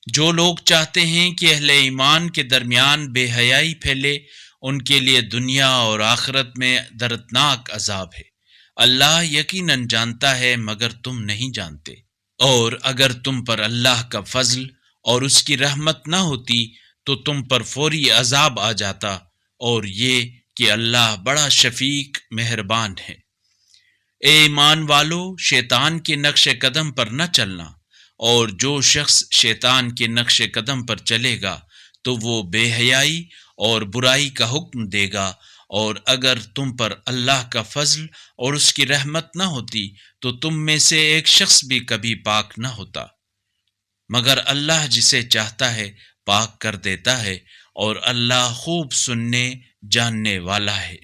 جو لوگ چاہتے ہیں کہ اہل ایمان کے درمیان بے حیائی پھیلے، ان کے لیے دنیا اور آخرت میں دردناک عذاب ہے۔ اللہ یقیناً جانتا ہے مگر تم نہیں جانتے۔ اور اگر تم پر اللہ کا فضل اور اس کی رحمت نہ ہوتی تو تم پر فوری عذاب آ جاتا، اور یہ کہ اللہ بڑا شفیق مہربان ہے۔ اے ایمان والو، شیطان کے نقش قدم پر نہ چلنا، اور جو شخص شیطان کے نقش قدم پر چلے گا تو وہ بے حیائی اور برائی کا حکم دے گا، اور اگر تم پر اللہ کا فضل اور اس کی رحمت نہ ہوتی تو تم میں سے ایک شخص بھی کبھی پاک نہ ہوتا، مگر اللہ جسے چاہتا ہے پاک کر دیتا ہے، اور اللہ خوب سننے جاننے والا ہے۔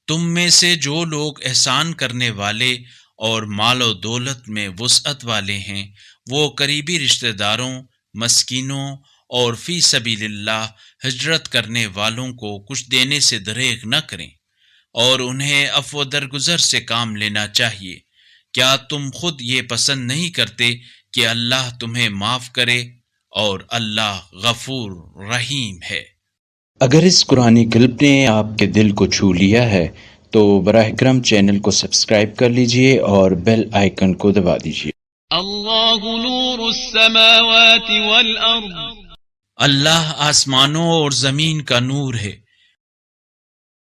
تم میں سے جو لوگ احسان کرنے والے اور مال و دولت میں وسعت والے ہیں، وہ قریبی رشتہ داروں، مسکینوں اور فی سبیل اللہ ہجرت کرنے والوں کو کچھ دینے سے دریغ نہ کریں، اور انہیں عفو درگزر سے کام لینا چاہیے۔ کیا تم خود یہ پسند نہیں کرتے کہ اللہ تمہیں معاف کرے، اور اللہ غفور رحیم ہے۔ اگر اس قرآنی کلپ نے آپ کے دل کو چھو لیا ہے تو براہ کرم چینل کو سبسکرائب کر لیجئے اور بیل آئیکن کو دبا دیجئے۔ اللہ نور السماوات والارض، اللہ آسمانوں اور زمین کا نور ہے۔